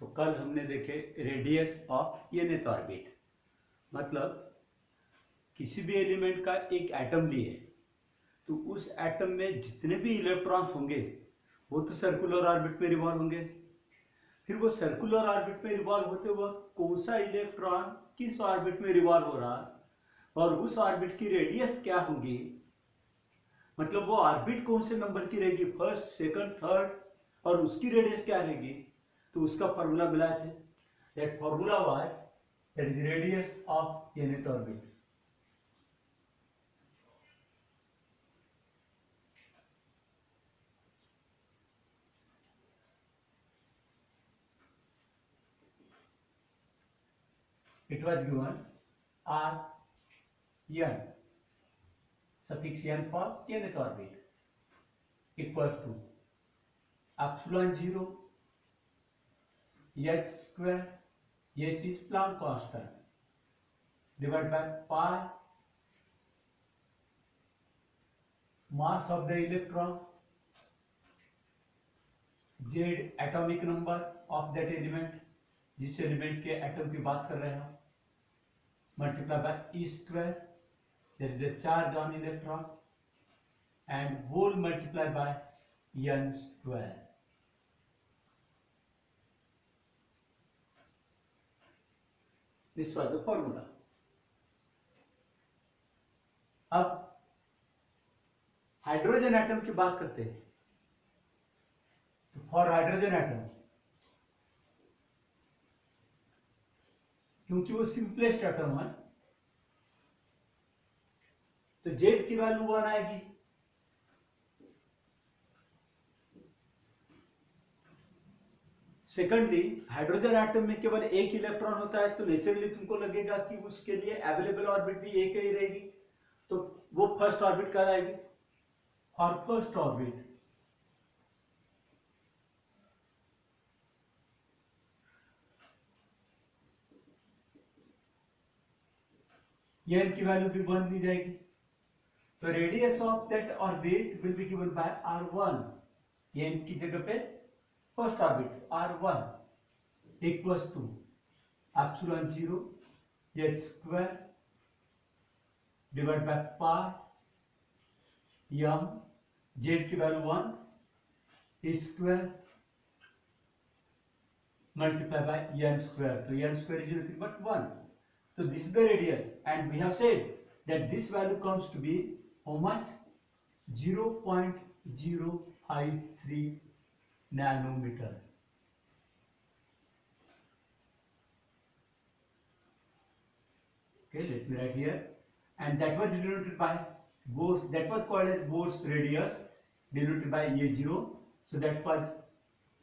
तो कल हमने देखे रेडियस ऑफ nth ऑर्बिट, मतलब किसी भी एलिमेंट का एक एटम लिए तो उस एटम में जितने भी इलेक्ट्रॉन्स होंगे वो तो सर्कुलर ऑर्बिट में रिवॉल्व होंगे। फिर वो सर्कुलर ऑर्बिट में रिवॉल्व होते वक्त कौन सा इलेक्ट्रॉन किस ऑर्बिट में रिवॉल्व हो रहा और उस ऑर्बिट की रेडियस क्या होगी, मतलब वो ऑर्बिट कौन से नंबर की रहेगी, फर्स्ट, सेकंड, थर्ड, और उसकी रेडियस क्या रहेगी, तो उसका फॉर्मूला मिला थे। That formula was that is radius of nth orbit. It was given r n suffix n for nth orbit equals to epsilon 0 h square, h is Planck constant, divided by pi mass of the electron, z atomic number of that element, जिस element के atom की बात कर रहे हैं, multiply by e square, that is the charge on electron, and whole multiply by n square. This was the formula. अब hydrogen atom की बात करते हैं, तो फॉर हाइड्रोजन एटम, क्योंकि वो सिंपलेस्ट एटम है तो जेड की वैल्यू 1 आएगी। सेकेंडली, हाइड्रोजन एटम में केवल एक इलेक्ट्रॉन होता है तो नेचुरली तुमको लगेगा कि उसके लिए अवेलेबल ऑर्बिट भी एक ही रहेगी, तो वो फर्स्ट ऑर्बिट कहलाएगी। फॉर फर्स्ट ऑर्बिट n की वैल्यू भी 1 दी जाएगी, तो radius of that orbit will be given by r1, n की जगह पे first orbit r1 equals to epsilon 0 h square divide by pi m, z की value 1 square multiply by n square, तो n square is nothing but 1। So this is the radius, and we have said that this value comes to be how much? 0.053 nanometer. Okay, let me write here. And that was denoted by Bohr's, that was called as Bohr's radius, denoted by A0. So that was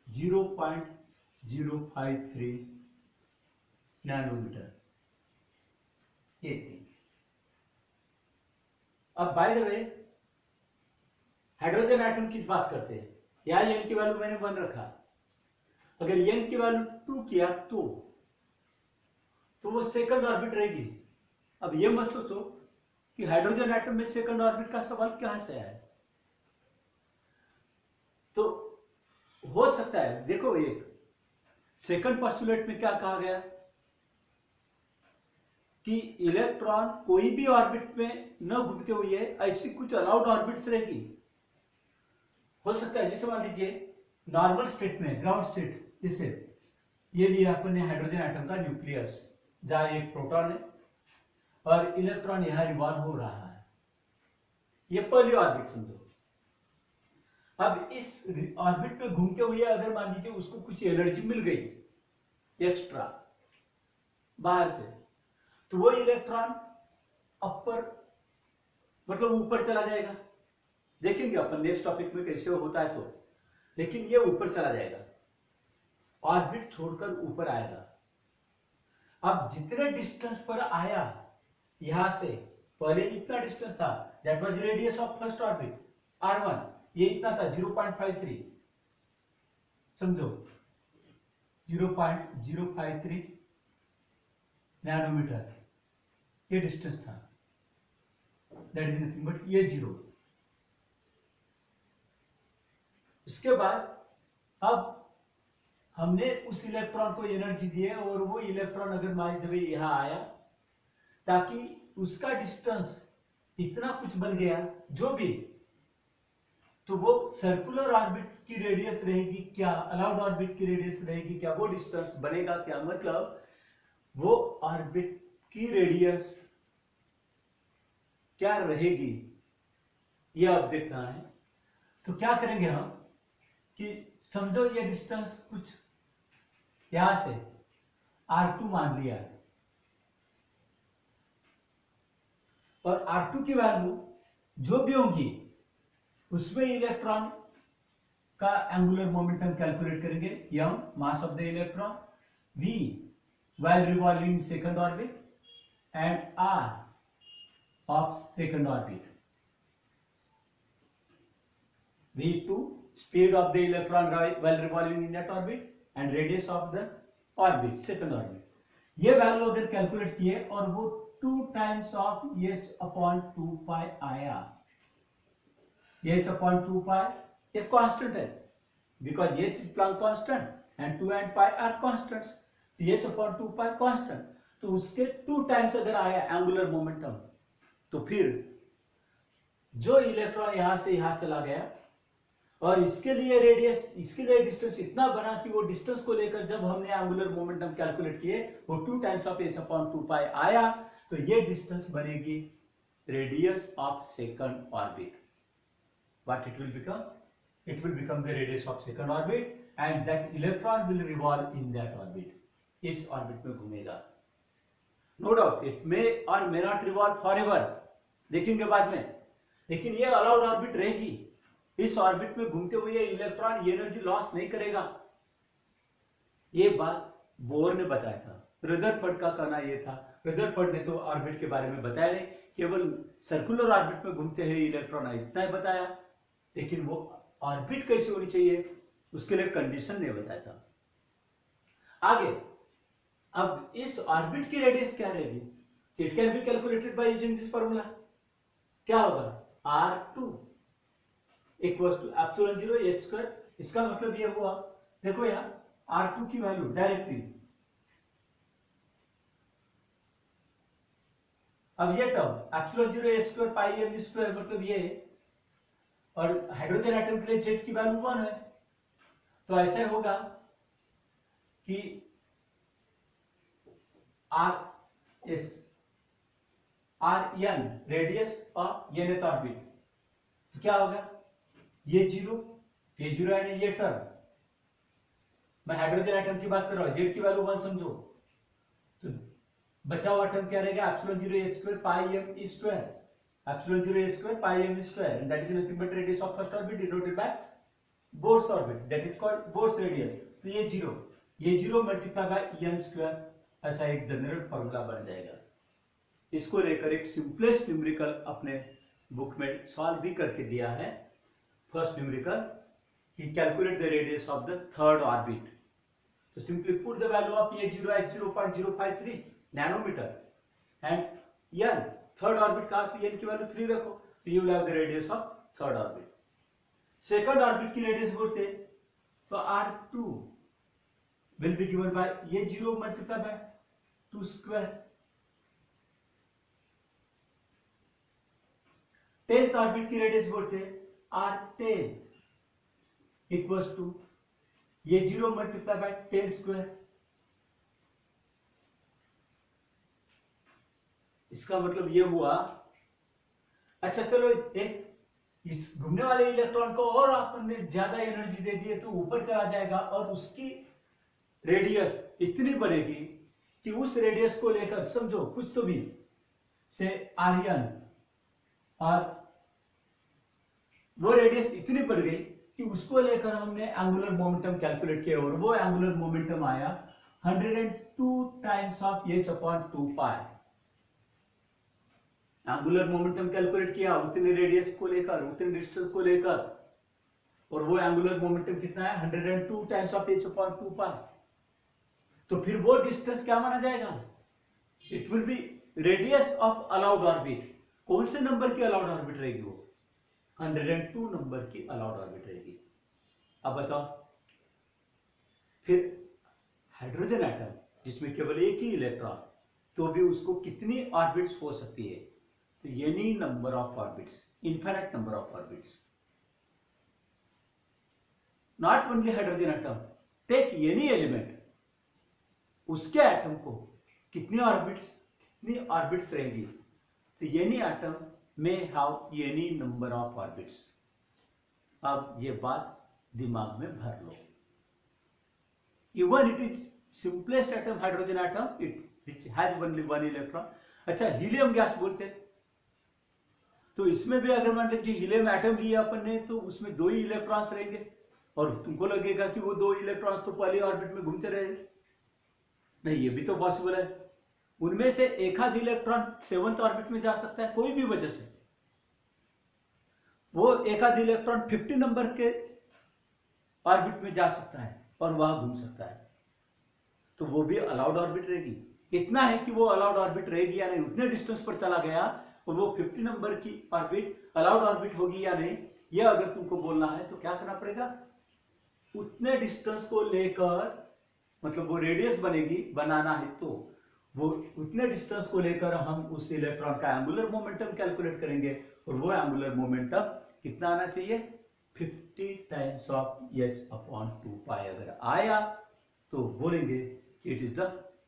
0.053 nanometer. ये थी। अब by the way hydrogen atom की बात करते हैं, यहाँ n की value मैंने 1 रखा, अगर n की वैल्यू 2 किया तो वो सेकंड ऑर्बिट रहेगी। अब ये मत सोचो कि हाइड्रोजन एटम में सेकंड ऑर्बिट का सवाल कहां से आया, तो हो सकता है, देखो एक सेकंड पोस्टुलेट में क्या कहा गया कि इलेक्ट्रॉन कोई भी ऑर्बिट में न घूमते हुए ऐसी कुछ अलाउड ऑर्बिट्स रहेगी। हो सकता है जैसे मान लीजिए नॉर्मल स्टेट में, ग्राउंड स्टेट, जैसे ये लिया अपन ने हाइड्रोजन एटम का न्यूक्लियस, जहां एक प्रोटॉन है और इलेक्ट्रॉन यहां रिवॉल्व हो रहा है, ये पहली ऑर्बिट समझो। अब इस ऑर्बिट में घूमते हुए अगर मान लीजिए उसको कुछ एनर्जी मिल गई एक्स्ट्रा बाहर से, तो वो इलेक्ट्रॉन अपर मतलब ऊपर चला जाएगा। देखेंगे अपन नेक्स्ट टॉपिक में कैसे होता है, तो लेकिन ये ऊपर चला जाएगा, ऑर्बिट छोड़कर ऊपर आएगा। अब जितने डिस्टेंस पर आया यहां से, पहले इतना डिस्टेंस था, that was radius of first orbit r1, ये इतना था 0.53, समझो 0.053 नैनोमीटर ये डिस्टेंस था, दैट इज नथिंग बट ये 0। इसके बाद अब हमने उस इलेक्ट्रॉन को एनर्जी दी है और वो इलेक्ट्रॉन अगर मान लीजिए यहाँ आया, ताकि उसका डिस्टेंस इतना कुछ बन गया जो भी, तो वो सर्कुलर ऑर्बिट की रेडियस रहेगी क्या, अलाउड ऑर्बिट की रेडियस रहेगी क्या, वो डिस्टेंस बनेगा क्या, मतलब वो ऑर्बिट की रेडियस क्या रहेगी, ये अब देखना है। तो क्या करेंगे हम कि समझो ये डिस्टेंस कुछ यहां से R2 मान लिया है, और R2 की वैल्यू जो भी होगी उसमें इलेक्ट्रॉन का एंगुलर मोमेंटम कैलकुलेट करेंगे, m mass of the electron, v while revolving in second orbit, and r of second orbit. v2 speed of the electron while revolving in that orbit and radius of the orbit second orbit. ये value अगर calculate किए और वो 2 times of h upon 2 pi आया, h upon 2 pi एक constant है, because h is Planck constant and 2 and pi are constants, तो h upon 2 pi constant, तो उसके 2 टाइम्स अगर आया एंगुलर मोमेंटम, तो फिर जो इलेक्ट्रॉन यहां से यहां चला गया और इसके लिए रेडियस, इसके लिए डिस्टेंस इतना बना कि वो डिस्टेंस को लेकर जब हमने एंगुलर मोमेंटम कैलकुलेट किए वो 2 times of h upon 2 pi आया, तो ये डिस्टेंस बनेगी radius of second orbit. What it will become? It will become the radius of second orbit, and that electron will revolve in that orbit. इस orbit में घूमेगा. No doubt it may और may not revolve forever, देखेंगे बाद में, लेकिन ये allowed orbit रहेगी. इस ऑर्बिट में घूमते हुए ये इलेक्ट्रॉन एनर्जी लॉस नहीं करेगा. ये बात बोर ने बताया था. रदरफोर्ड का कहना ये था, रदरफोर्ड ने तो ऑर्बिट के बारे में बताया नहीं, केवल सर्कुलर ऑर्बिट में घूमते हैं इलेक्ट्रॉन इतना ही बताया, लेकिन वो ऑर्बिट कैसे होनी चाहिए उसके लिए कंडीशन नहीं बताया था. आगे अब इस ऑर्बिट की रेडियस क्या रहेगी, it can be calculated by using this formula. क्या होगा, R2 equals to epsilon 0 h square. इसका मतलब ये हुआ, देखो यहाँ R2 की वैल्यू डायरेक्टली, अब ये term epsilon 0 h square pi m square मतलब ये, और हाइड्रोजन एटम के लिए जेट की वैल्यू 1 है, तो ऐसा होगा कि Rn radius of nth orbit, तो क्या होगा, ये जीरो है, ये टर्म, मैं हाइड्रोजन एटम की बात कर रहा हूं, जेट की वैल्यू 1 समझो, तो बचा हुआ टर्म क्या रहेगा, epsilon 0 h square pi m square, epsilon 0 h square pi m square, and that is nothing but radius of first orbit denoted by Bohr's orbit, that is called Bohr's radius. तो ये zero multiply by n square, ऐसा एक general formula बन जाएगा. इसको लेकर एक simplest numerical अपने बुक में सॉल्व भी करके दिया है. फर्स्ट न्यूमेरिकल कि calculate the radius of the third orbit. तो simply put the value of a0 at 0.053 nanometer and n third orbit का, तो n की वैल्यू 3 रखो, तो you will have the radius of third orbit. Second orbit की radius बोलते, तो R2 will be given by a0 multiplied by 2 square. 10th orbit की radius बोलते R10 equals to a0 multiplied by 10 square. इसका मतलब ये हुआ. अच्छा चलो, एक इस घूमने वाले इलेक्ट्रॉन को और आपने ज्यादा एनर्जी दे दी तो ऊपर चला जाएगा और उसकी रेडियस इतनी बढ़ेगी कि उस रेडियस को लेकर समझो कुछ तो भी से आर्यन, और वो रेडियस इतनी बढ़ गई कि उसको लेकर हमने एंगुलर मोमेंटम कैलकुलेट किया और वो एंगुलर मोमेंटम आया 102 times of h upon 2 pi. Angular momentum calculate किया उतने रेडियस को लेकर, उतने डिस्टेंस को लेकर, और वो एंगुलर मोमेंटम कितना है 102 टाइम्स ऑफ h अपॉन 2 पाई. तो फिर वो डिस्टेंस क्या माना जाएगा, it will B radius of allowed orbit. कौन से नंबर की अलाउड ऑर्बिट रहेगी, वो 102 नंबर की अलाउड ऑर्बिट रहेगी. अब बताओ फिर हाइड्रोजन एटम जिसमें केवल एक ही इलेक्ट्रॉन, तो भी उसको कितनी ऑर्बिट्स हो सकती है? तो any number of orbits, infinite number of orbits. Not only hydrogen atom, take any element, उसके एटम को कितनी ऑर्बिट्स रहेगी? तो एनी एटम में have any number of orbits. अब ये बात दिमाग में भर लो। Even it is simplest atom hydrogen atom, it which has only one electron. अच्छा, हीलियम गैस बोलते हैं, तो इसमें भी अगर मान लीजिए हीलियम एटम लिया अपन ने, तो उसमें 2 ही इलेक्ट्रॉन्स रहेंगे, और तुमको लगेगा कि वो 2 इलेक्ट्रॉन्स तो पहले ऑर्बिट में घूमते रहेंगे। नहीं, ये भी तो पॉसिबल है। उनमें से एक आध इलेक्ट्रॉन 7th ऑर्बिट में जा सकता है, कोई भी वजह से। वो एक आध इलेक्ट्रॉन 50 नंबर के ऑर्बिट में जा सकता है और वहां घूम सकता है, तो वो भी अलाउड ऑर्बिट रहेगी। इतना है कि वो अलाउड ऑर्बिट रहेगी या नहीं, उतने डिस्टेंस पर चला गया और वो 50 नंबर की ऑर्बिट अलाउड ऑर्बिट होगी या नहीं, ये अगर तुमको बोलना है तो क्या करना पड़ेगा? उतने डिस्टेंस को लेकर, मतलब वो रेडियस बनाना है, तो वो उतने डिस्टेंस को लेकर हम उस इलेक्ट्रॉन का एंगुलर मोमेंटम कैलकुलेट करेंगे, और वो एंगुलर मोमेंटम कितना आना चाहिए? 50 टाइम्स ऑफ h/2π। अगर आया तो बोलेंगे कि it is the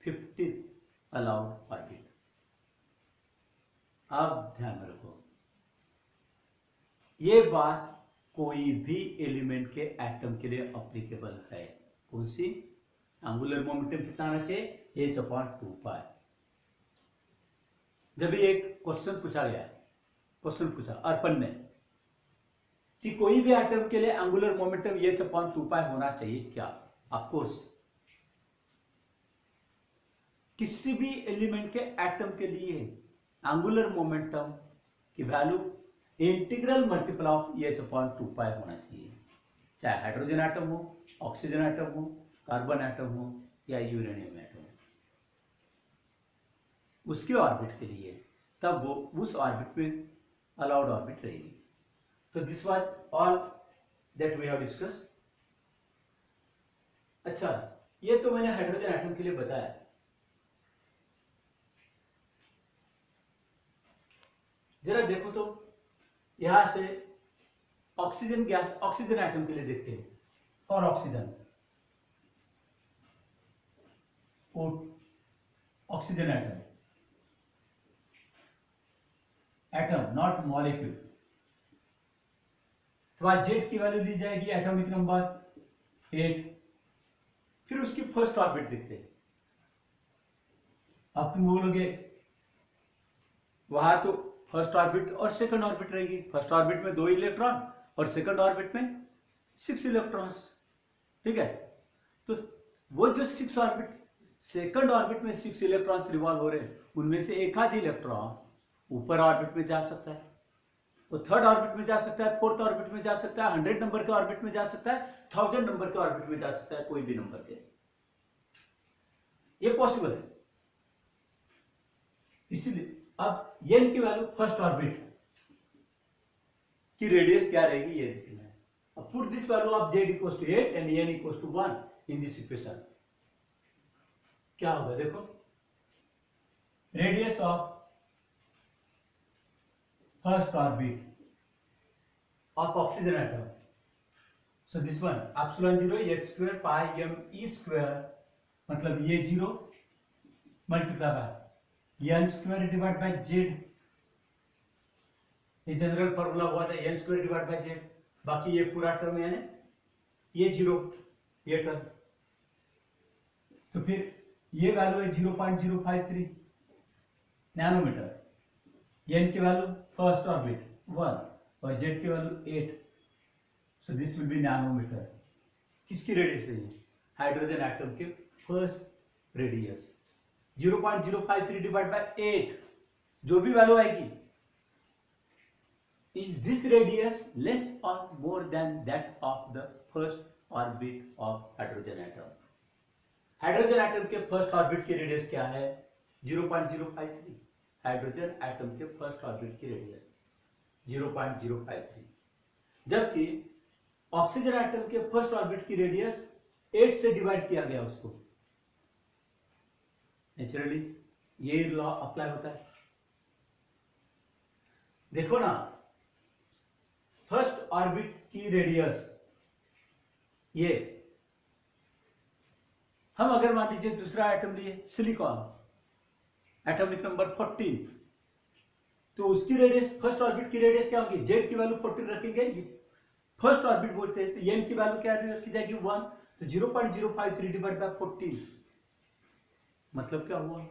50th allowed orbit. अब ध्यान में रखो, ये बात कोई भी एलिमेंट के एटम के लिए अप्लीकेबल है। कौन सी? एंगुलर मोमेंटम कितना आना चाहिए? h/2π। जब एक क्वेश्चन पूछा गया, अर्पण ने, कि कोई भी एटम के लिए एंगुलर मोमेंटम h/2π होना चाहिए क्या? ऑफकोर्स, किसी भी एलिमेंट के एटम के लिए एंगुलर मोमेंटम की value integral multiple of h/2π होना चाहिए, चाहे हाइड्रोजन एटम हो, ऑक्सीजन एटम हो, कार्बन एटम हो या यूरेनियम एटम हो, उसके ऑर्बिट के लिए, तब वो उस ऑर्बिट में अलाउड ऑर्बिट रहेगी। तो this was all that we have discussed. अच्छा, ये तो मैंने हाइड्रोजन एटम के लिए बताया। जरा देखो तो यहां से ऑक्सीजन गैस, ऑक्सीजन एटम के लिए देखते हैं। For oxygen, oxygen atom not molecule, तो जेड की वैल्यू दी जाएगी, एटॉमिक नंबर 8। फिर उसकी फर्स्ट ऑर्बिट देखते हैं। अब तुम बोलोगे वहां तो फर्स्ट ऑर्बिट और सेकंड ऑर्बिट रहेगी, फर्स्ट ऑर्बिट में 2 इलेक्ट्रॉन और सेकंड ऑर्बिट में 6 इलेक्ट्रॉन्स, ठीक है। तो वो जो 6 ऑर्बिट, सेकंड ऑर्बिट में 6 इलेक्ट्रॉन्स रिवॉल्व हो रहे हैं, उनमें से एक आध इलेक्ट्रॉन ऊपर ऑर्बिट में जा सकता है, वो थर्ड ऑर्बिट में जा सकता है, फोर्थ ऑर्बिट में जा सकता है, 100 नंबर के ऑर्बिट में जा सकता है, 1000 नंबर के ऑर्बिट में जा सकता है, कोई भी नंबर के, ये पॉसिबल है। इसीलिए अब n की वैल्यू फर्स्ट ऑर्बिट की रेडियस क्या रहेगी ये देखना है। अब put this value of z equals to 8 and n equals to 1 in this equation, क्या होगा देखो, radius of first orbit of oxygen atom, so this one epsilon 0 h square pi m e square, मतलब ये 0 multiply by n square divide bye z, ये general formula हुआ था n square divide bye z, बाकी ये पूरा term है, ये 0, ये टर्म, तो फिर ये वैल्यू है 0.053 नैनोमीटर, n की वैल्यू फर्स्ट ऑर्बिट 1 और z की value 8, so this will be nanometre. किसकी रेडियस है? हाइड्रोजन एटम के फर्स्ट रेडियस 0.053 डिवाइड बाय 8, जो भी वैल्यू आएगी, इज दिस रेडियस लेस और more than that of the first orbit of hydrogen atom? Hydrogen atom के first orbit की radius क्या है? 0.053। हाइड्रोजन एटम के फर्स्ट ऑर्बिट की रेडियस 0.053, जबकि ऑक्सीजन एटम के फर्स्ट ऑर्बिट की रेडियस 8 से डिवाइड किया गया उसको, नेचुरली ये लॉ अप्लाई होता है। देखो ना, फर्स्ट ऑर्बिट की रेडियस ये, हम अगर मान लीजिए दूसरा एटम लिए सिलिकॉन, एटॉमिक नंबर 14, तो उसकी रेडियस, फर्स्ट ऑर्बिट की रेडियस क्या होगी, जेड की वैल्यू 14 रखेंगे, फर्स्ट ऑर्बिट बोलते हैं, तो एन की वैल्यू क्या रखी जाएगी 1, तो 0.053 डिवाइड बाय 14, मतलब क्या हुआ,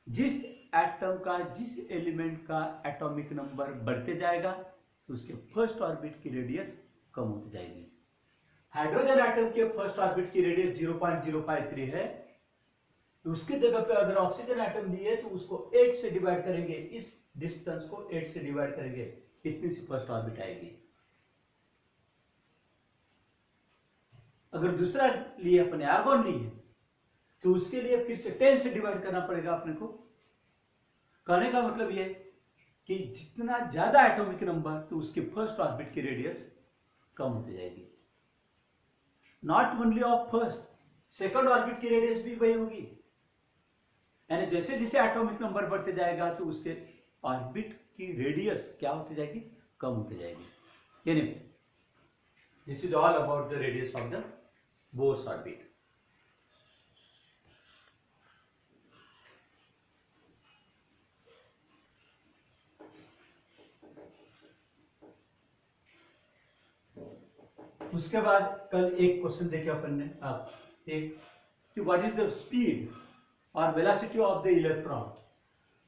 जिस एटम का, जिस एलिमेंट का एटॉमिक नंबर बढ़ते जाएगा तो उसके फर्स्ट ऑर्बिट की रेडियस कम होती जाएगी। हाइड्रोजन एटम के फर्स्ट ऑर्बिट की रेडियस 0.053 है, तो उसकी जगह पे अगर ऑक्सीजन एटम लिए तो उसको 8 से डिवाइड करेंगे, इस डिस्टेंस को 8 से डिवाइड करेंगे, इतनी सी फर्स्ट ऑर्बिट आएगी। अगर दूसरा लिए अपने आर्गन लिए तो उसके लिए फिर से 10 से डिवाइड करना पड़ेगा अपने को। कहने का मतलब यह कि जितना ज्यादा एटॉमिक नंबर तो उसके फर्स्ट ऑर्बिट की रेडियस कम होती जाएगी। Not only of first, second orbit की रेडियस भी वही होगी, यानी जैसे जैसे एटॉमिक नंबर बढ़ते जाएगा तो उसके ऑर्बिट की रेडियस क्या होती जाएगी, कम होती जाएगी। यानी this is all about the radius of the Bohr's orbit. उसके बाद कल एक क्वेश्चन देखे अपन ने, एक कि व्हाट इज द स्पीड और velocity of the electron.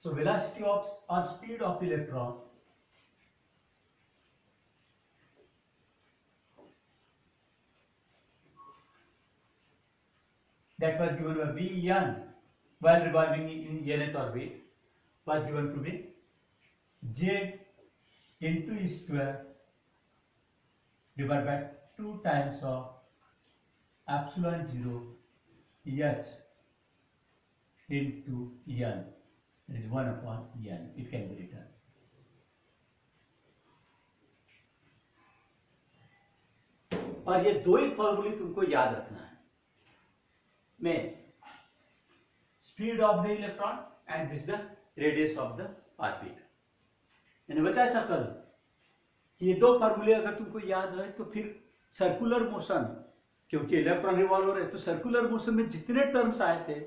So velocity of और speed of electron that was given by Vn while revolving in nth orbit was given to be z into e square divided by 2 times of epsilon 0 h into n, that is 1 upon n, it can be written. और ये दो ही फॉर्मूले तुमको याद रखना है, में speed of the electron and this the radius of the orbit. मैंने बताया था कल कि ये दो फॉर्मूले अगर तुमको याद है तो फिर सर्कुलर मोशन, क्योंकि इलेक्ट्रॉन रिवॉल्व हो रहे हैं तो सर्कुलर मोशन में जितने टर्म्स आए थे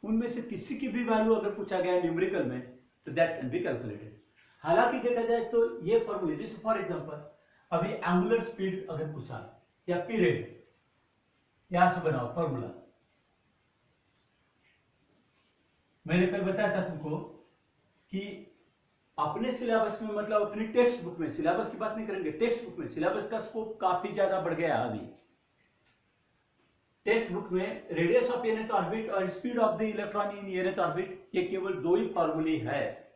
उनमें से किसी की भी वैल्यू अगर पूछा गया न्यूमेरिकल में तो दैट कैन बी कैलकुलेटेड। हालांकि देखा जाए तो ये फॉर्मूले, जैसे फॉर एग्जांपल अभी एंगुलर स्पीड अगर पूछा या पीरियड, यहां से बनाओ फॉर्मूला। मैंने कल बताया था तुमको कि अपने सिलेबस में, मतलब अपनी टेक्स्ट बुक में, सिलेबस की बात नहीं करेंगे, टेक्स्ट बुक में सिलेबस का स्कोप काफी ज्यादा बढ़ गया अभी। टेक्स्ट बुक में रेडियस ऑफ nth ऑर्बिट और speed of the electron in nth orbit, ये केवल दो ही फॉर्मूले है।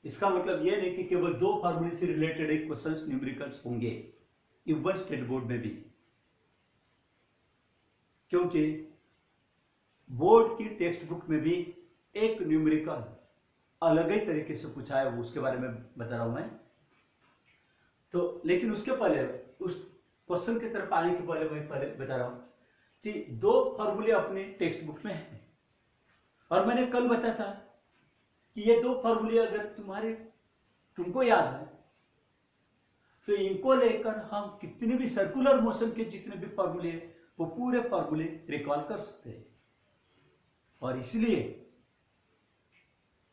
इसका मतलब ये नहीं कि केवल दो फॉर्मूले से रिलेटेड एक क्वेश्चंस न्यूमेरिकल्स होंगे इवन स्टेट बोर्ड में भी, क्योंकि बोर्ड की टेक्स्ट बुक में भी एक न्यूमेरिकल अलग ही तरीके से पूछा है, वो उसके बारे में बता रहा हूं मैं। तो लेकिन उसके पहले, उस क्वेश्चन की तरफ आने के पहले मैं पहले बता रहा हूं कि दो फॉर्मूले अपने टेक्स्ट बुक में हैं, और मैंने कल बताया था कि ये दो फॉर्मूले अगर तुमको याद है तो इनको लेकर हम कितने भी सर्कुलर मोशन के जितने भी फॉर्मूले वो पूरे फॉर्मूले रिकॉल कर सकते हैं। और इसलिए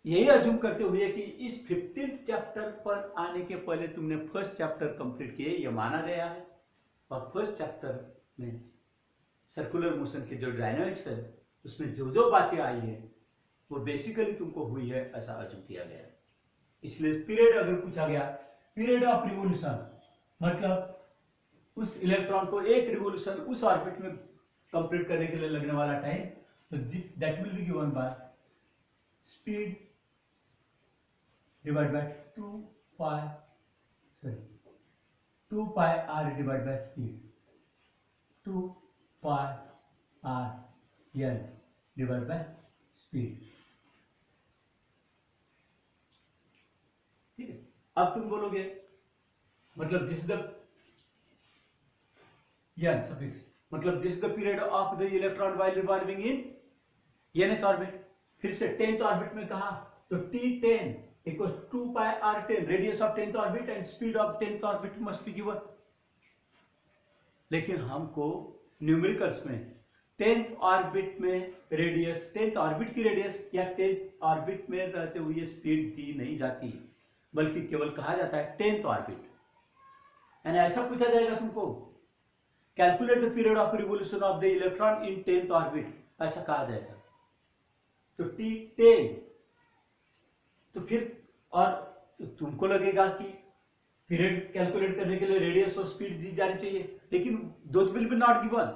यही अज्यूम करते हुए कि इस 15th चैप्टर पर आने के पहले तुमने फर्स्ट चैप्टर कंप्लीट किए, यह माना गया है। और फर्स्ट चैप्टर में सर्कुलर मोशन के जो डायनामिक्स है उसमें जो जो बातें आई है वो बेसिकली तुमको हुई है, ऐसा अज्यूम किया गया। इसलिए पीरियड अगर पूछा गया, पीरियड ऑफ रिवोल्यूशन मतलब उस इलेक्ट्रॉन को एक रिवोल्यूशन उस ऑर्बिट में कंप्लीट करने के लिए लगने वाला टाइम, तो that will be given by speed divide by 2 pi r divide by speed, 2 pi r l divide by speed. ठीक है, अब तुम बोलोगे मतलब दिस द n suffix, मतलब this the period of the electron while revolving in nth orbit। फिर से 10th orbit में कहा तो T10 equals 2 pi r10, radius of 10th orbit and speed of 10th orbit must be given. लेकिन हमको numericals में 10th orbit में radius, 10th orbit की रेडियस या 10th ऑर्बिट में रहते हुए स्पीड दी नहीं जाती, बल्कि केवल कहा जाता है 10th ऑर्बिट। एंड ऐसा पूछा जाएगा तुमको, calculate the period of revolution of the electron in 10th orbit, ऐसा कहा जाएगा। तो T10, तो फिर और तो तुमको लगेगा कि पीरियड कैलकुलेट करने के लिए रेडियस और स्पीड दी जानी चाहिए, लेकिन those will be not given.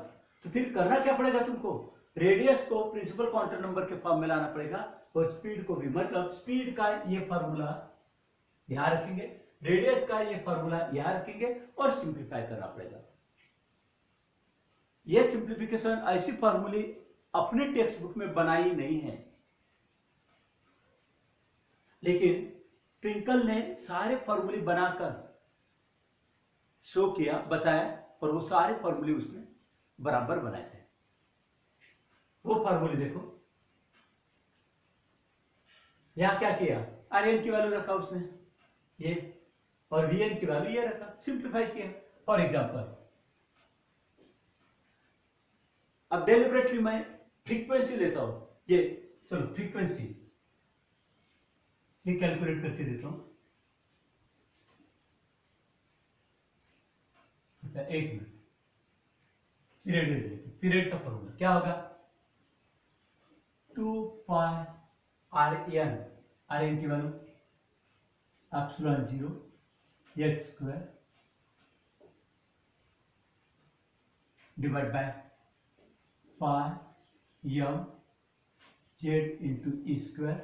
तो फिर करना क्या पड़ेगा तुमको, रेडियस को प्रिंसिपल क्वांटम नंबर के फॉर्म में लाना पड़ेगा और स्पीड को भी, मतलब स्पीड का ये फॉर्मूला यहां रखेंगे, रेडियस का ये फॉर्मूला यहां रखेंगे और सिंप्लीफाई करना पड़ेगा। ये सिंप्लीफिकेशन ऐसी फॉर्मूले अपने टेक्स्ट बुक में बनाई नहीं है, लेकिन ट्विंकल ने सारे फॉर्मूले बनाकर शो किया, बताया, और वो सारे फॉर्मूले उसने बराबर बनाए थे। वो फॉर्मूले देखो, यहां क्या किया, Rn की वैल्यू रखा उसने ये, और Vn की वैल्यू ये रखा, सिंप्लीफाई किया। फॉर एग्जांपल, अब डेलिबरेटली मैं फ्रीक्वेंसी लेता हूं, ये चलो फ्रीक्वेंसी ये कैलकुलेट करके देता हूं। अच्छा एक मिनट, पीरियड का फॉर्मूला क्या होगा, 2 पाई Rn की value epsilon 0 h square divide by pi m z into E square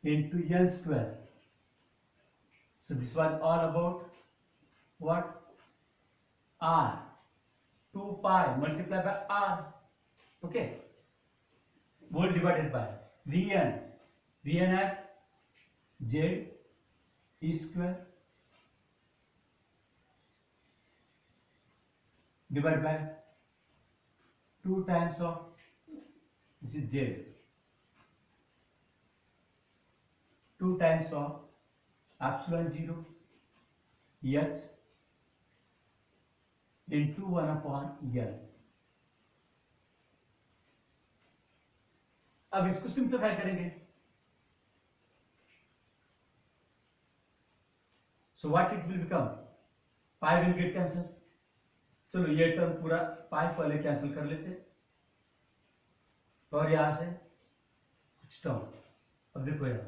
into L square. So this was all about what? R. 2 pi multiplied by R. Okay. Whole divided by Vn. Vn as Z E square divided by 2 times of this is Z. 2 times of epsilon 0 h into 1 upon L। अब इसको simplify करेंगे, so what it will become, pi will get cancel. चलो ये term पूरा पाई पहले cancel कर लेते, और यहां से कुछ टर्म, अब देखो यार,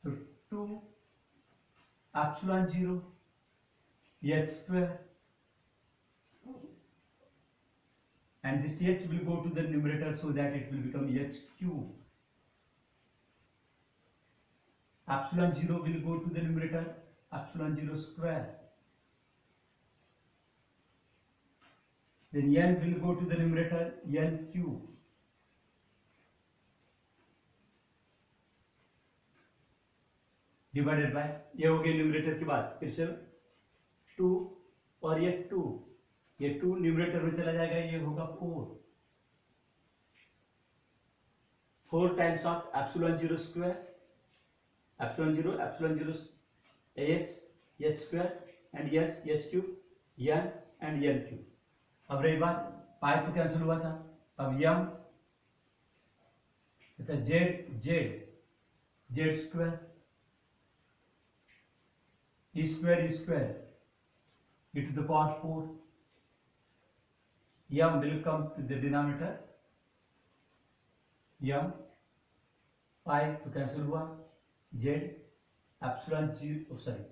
तो 2 epsilon 0 h square and this h will go to the numerator so that it will become h cube. Epsilon 0 will go to the numerator, epsilon 0 square, then n will go to the numerator, n cube, divided by, ये हो गया numerator के बाद, फिर से 2 और ये 2 numerator में चला जाएगा, ये होगा 4 times of epsilon 0 square, epsilon 0 h square and h cube, n and n cube. अब रही बात, पाई तो कैंसिल हुआ था, अब m z square e square e to the power 4, m will come to the denominator, m pi तो cancel हुआ, z epsilon 0 sorry,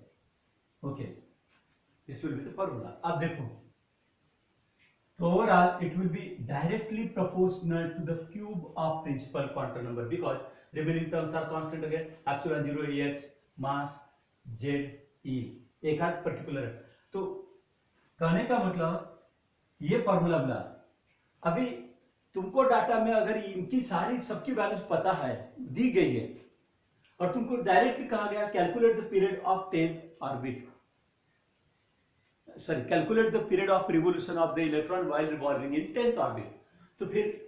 okay, this will be the formula। अब देखो, तो overall it will be directly proportional to the cube of principal quantum number because remaining terms are constant again, epsilon 0 h mass z e एक आध particular. तो कहने का मतलब ये फॉर्मूला बना, अभी तुमको डाटा में अगर इनकी सारी सबकी वैल्यूज पता है, दी गई है, और तुमको डायरेक्टली कहा गया calculate the period of 10th orbit, sorry calculate the period of revolution of the electron while revolving in 10th orbit. तो फिर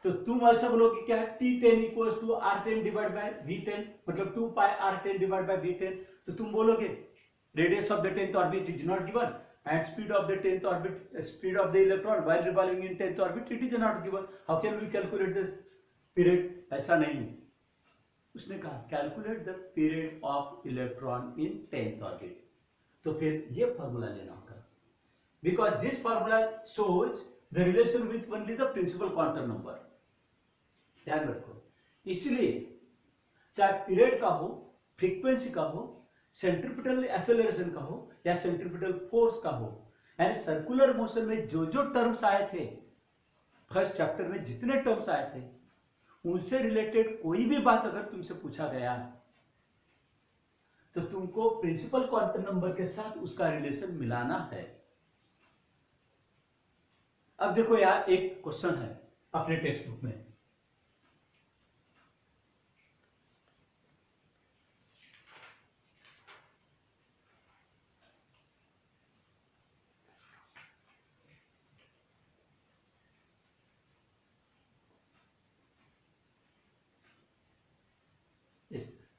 तो तुम ऐसा बोलोगे क्या है, T10 equals to R10 divide by V10, मतलब 2 पाई R10 डिवाइड बाय V10। तो तुम बोलोगे radius of the 10th orbit is not given and speed of the 10th orbit, speed of the electron while revolving in 10th orbit, it is not given, how can we calculate this period? ऐसा नहीं है, उसने कहा calculate the period of electron in 10th orbit. तो फिर ये formula लेना होगा, because this formula shows the relation with only the principal quantum number, ध्यान रखो। इसलिए चाहे पीरियड का हो, फ्रीक्वेंसी का हो, सेंट्रीपिटल एक्सेलरेशन का हो या सेंट्रीपिटल फोर्स का हो, यानी सर्कुलर मोशन में जो जो टर्म्स आए थे फर्स्ट चैप्टर में, जितने टर्म्स आए थे उनसे रिलेटेड कोई भी बात अगर तुमसे पूछा गया तो तुमको प्रिंसिपल क्वांटम नंबर के साथ उसका रिलेशन मिलाना है। अब देखो यार, एक क्वेश्चन है अपने टेक्स्ट बुक में,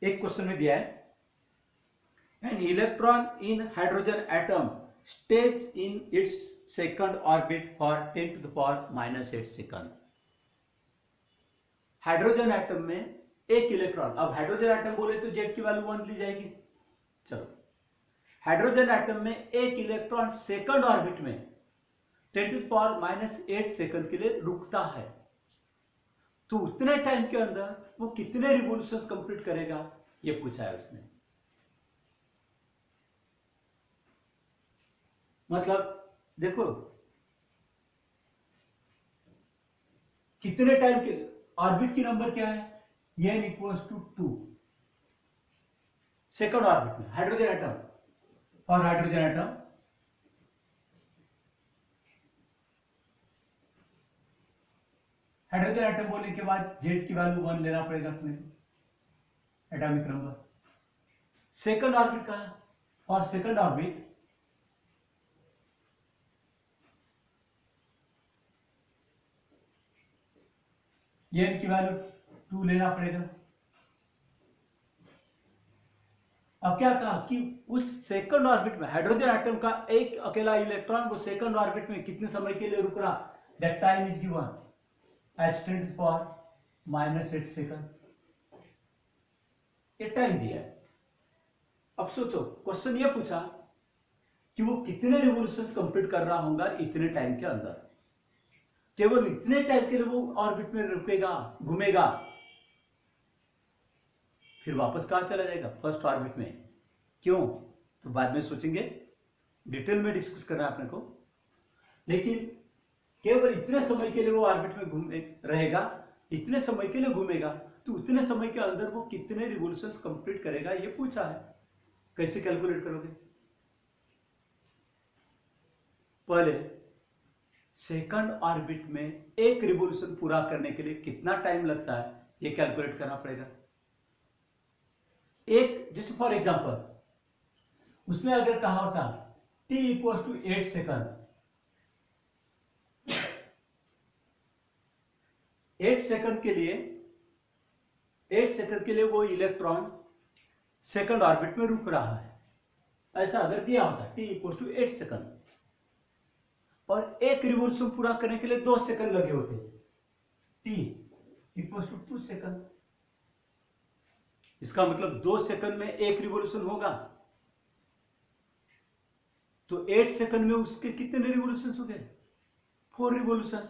एक क्वेश्चन में दिया है, an electron in hydrogen atom stage in its second orbit for 10⁻⁻8 second. Hydrogen atom में एक इलेक्ट्रॉन, अब हाइड्रोजन एटम बोले तो जेड की वैल्यू 1 ली जाएगी। चलो, हाइड्रोजन एटम में एक इलेक्ट्रॉन सेकंड ऑर्बिट में 10⁻⁸ सेकंड के लिए रुकता है, तो उतने टाइम के अंदर वो कितने रिवोल्यूशंस कंप्लीट करेगा, ये पूछा है उसने। मतलब देखो कितने टाइम के, ऑर्बिट की नंबर क्या है, n equals to 2 second orbit में हाइड्रोजन एटम, और हाइड्रोजन एटम बोलने के बाद जेड की वैल्यू 1 लेना पड़ेगा तुम्हें, एटॉमिक नंबर। सेकंड ऑर्बिट का, और सेकंड ऑर्बिट n की वैल्यू 2 लेना पड़ेगा। अब क्या कहा कि उस सेकंड ऑर्बिट में हाइड्रोजन एटम का एक अकेला इलेक्ट्रॉन वो सेकंड ऑर्बिट में कितने समय के लिए रुक रहा, that time is given as 10⁻⁻8 second, ये टाइम दिया है। अब सोचो, क्वेश्चन ये पूछा कि वो कितने रिवोल्यूशंस कंप्लीट कर रहा होगा इतने टाइम के अंदर, केवल इतने टाइम के लिए वो ऑर्बिट में रुकेगा, घूमेगा, फिर वापस कहां चला जाएगा, फर्स्ट ऑर्बिट में। क्यों, तो बाद में सोचेंगे, डिटेल में डिस्कस करना है अपने को, लेकिन केवल इतने समय के लिए वो ऑर्बिट में घूमे रहेगा, इतने समय के लिए घूमेगा, तो उतने समय के अंदर वो कितने रिवोल्यूशंस कंप्लीट करेगा, ये पूछा है। कैसे कैलकुलेट करोगे, पहले सेकंड ऑर्बिट में एक रिवोल्यूशन पूरा करने के लिए कितना टाइम लगता है ये कैलकुलेट करना पड़ेगा। एक जैसे फॉर एग्जांपल उसने अगर कहा होता t equals to 8 second, 8 second के लिए वो इलेक्ट्रॉन सेकंड ऑर्बिट में रुक रहा है, ऐसा अगर दिया होता t इक्वल्स टू 8 सेकंड, और एक रिवोल्यूशन पूरा करने के लिए 2 सेकंड लगे होते, t इक्वल्स टू 2 सेकंड, इसका मतलब 2 सेकंड में एक रिवोल्यूशन होगा, तो 8 सेकंड में उसके कितने रिवोल्यूशन हो गए, 4 रिवोल्यूशन।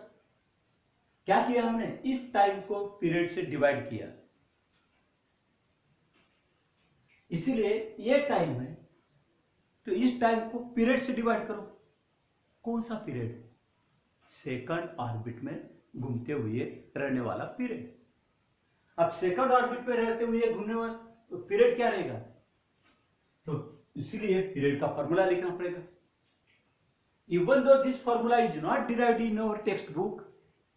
क्या किया हमने, इस टाइम को पीरियड से डिवाइड किया, इसीलिए ये टाइम है, तो इस टाइम को पीरियड से डिवाइड करो। कौन सा पीरियड, सेकंड ऑर्बिट में घूमते हुए रहने वाला पीरियड। अब सेकंड ऑर्बिट में रहते हुए घूमने वाला तो पीरियड क्या रहेगा, तो इसीलिए पीरियड का फॉर्मूला लिखना पड़ेगा। Even though this formula is not derived in your text book,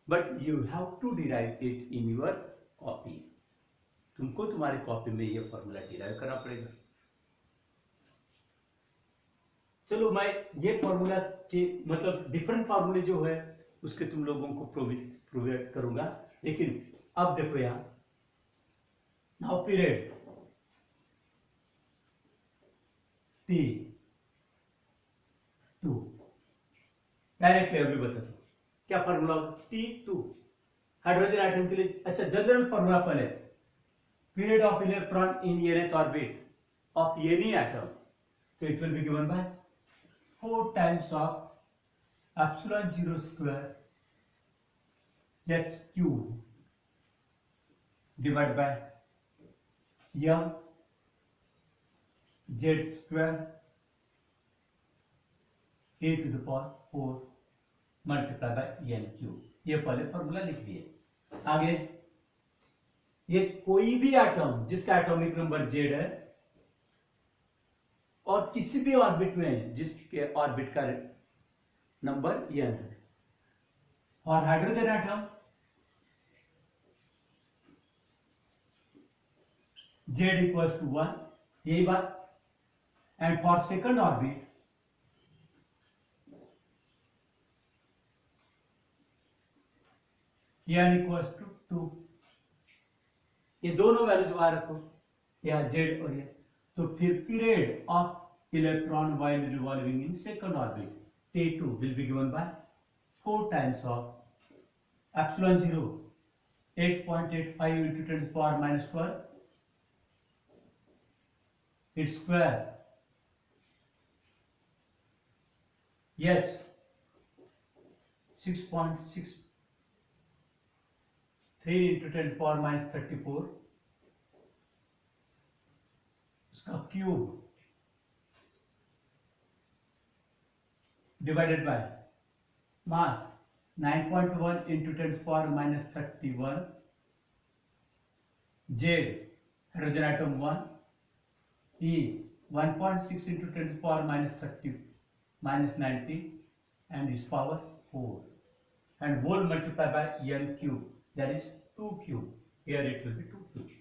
but you have to derive it in your copy. तुमको तुम्हारी कॉपी में ये फॉर्मूला डिराइव करना पड़ेगा। चलो मैं ये फॉर्मूला के मतलब डिफरेंट फॉर्मूले जो है उसके तुम लोगों को प्रोवाइड करूंगा, लेकिन अब देखो यहां नाउ पीरियड T2 डायरेक्टली अभी बता दो क्या फॉर्मूला T2 हाइड्रोजन आइटम के लिए। अच्छा जनरल फॉर्मूला पहले, period of electron in nth orbit of any atom, so it will be given by 4 times of epsilon 0 square h cube divided by m z square a to the power 4 multiply by n cube. ये पहले formula लिख दिए। आगे ये कोई भी atom जिसका atomic number z है और किसी भी ऑर्बिट में जिसके ऑर्बिट का नंबर n है, और hydrogen atom z equals to 1, यही बात। And for second orbit n equals to 2। ये दोनों वैल्यूज बाहर रखो, यह z और ये, तो फिर period of electron while revolving in second orbit T2 will be given by 4 times of epsilon 0 8.85 into 10 to the power minus 12 its square h 6.63 into 10 to the power minus 34 उसका cube divided by mass 9.1 into 10 to the power minus 31 z hydrogen atom 1 e 1.6 into 10 to the power minus 30 minus 90 and its power 4 and whole multiplied by n cube, that is 2 cube. Here it will be 2 cube.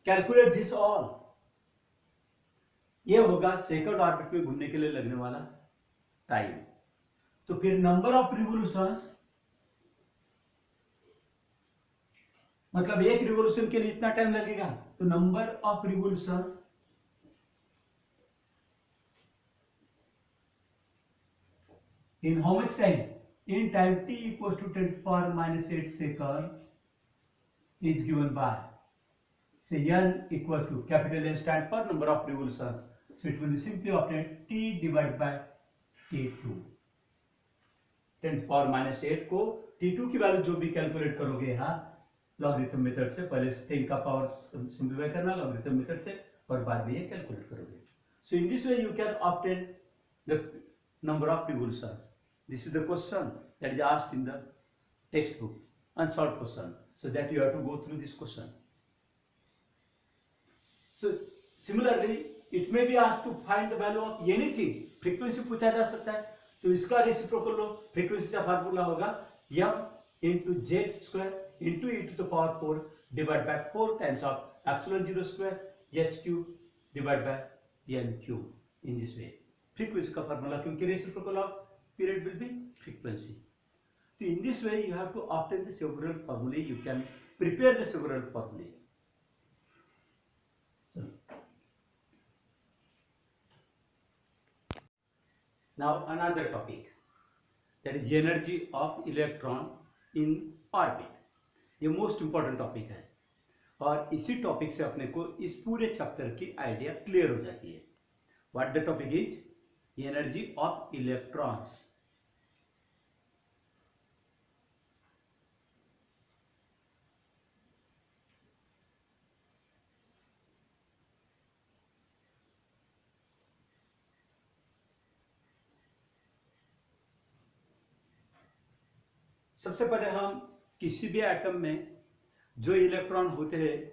Calculate this all. ये होगा second orbit में घूमने के लिए लगने वाला time. तो फिर नंबर ऑफ रिवोल्यूशंस, मतलब एक रिवोल्यूशन के लिए इतना टाइम लगेगा, तो number of revolution in how much time, in time t equals to 10 to the power minus 8 second is given by, say n equals to capital N stands for number of revolutions, so it will be simply obtained t divided by t2 10 to the power minus 8 को t2 की value जो भी calculate करोगे यहाँ logarithm method से, पहले 10 का power simplify करना लॉगरिथम मेथड से और बाद में ये कैलकुलेट करोगे। So in this way you can obtain the number of revolutions. This is the question that is asked in the text book, unsolved question, so that you have to go through this question. So similarly it may be asked to find the value of anything, frequency पूछा जा सकता है, तो इसका reciprocal लो, frequency का formula होगा m into z square into e to the power 4 divided by 4 times of epsilon 0 square h cube divided by n cube. In this way frequency का formula, क्योंकि reciprocal of period will be frequency. So in this way you have to obtain the several formulae, you can prepare the several formulae. So now another topic, that is energy of electron in orbit. ये most important topic है और इसी topic से अपने को इस पूरे chapter की आइडिया क्लियर हो जाती है। What the topic is energy of electrons. सबसे पहले हम किसी भी एटम में जो इलेक्ट्रॉन होते हैं,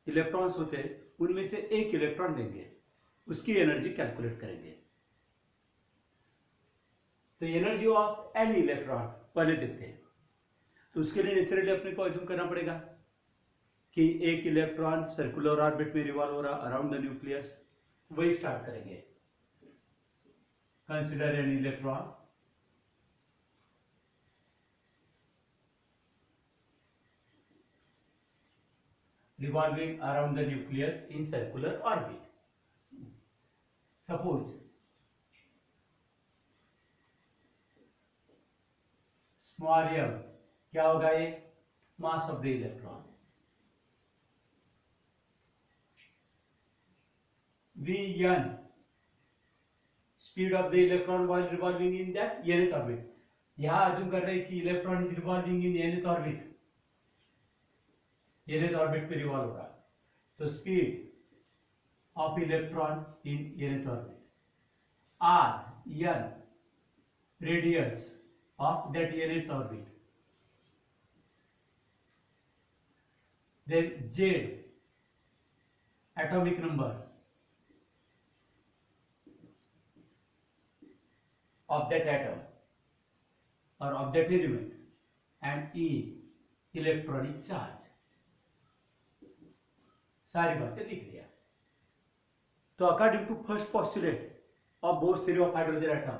इलेक्ट्रॉन्स होते हैं, उनमें से एक इलेक्ट्रॉन लेंगे, उसकी एनर्जी कैलकुलेट करेंगे। तो एनर्जी ऑफ एनी इलेक्ट्रॉन पहले देखते हैं। तो उसके लिए नेचुरली अपने को अज्यूम करना पड़ेगा कि एक इलेक्ट्रॉन सर्कुलर ऑर्बिट में रिवॉल्व हो रहा अराउंड द न्यूक्लियस, वही स्टार्ट करेंगे। Consider an electron revolving around the nucleus in circular orbit. Suppose small m क्या होगा, ये mass of the electron, Vn speed of the electron while revolving in that nth orbit. यहां assume कर रहे हैं कि electron is revolving in nth orbit, nth orbit पे revolve हो रहा, तो speed of electron in nth orbit, r n radius of that nth orbit, then z atomic number of that atom or of that element, and E electronic charge. सारी बातें लिख दिया। तो according to first postulate of Bohr's theory of hydrogen atom,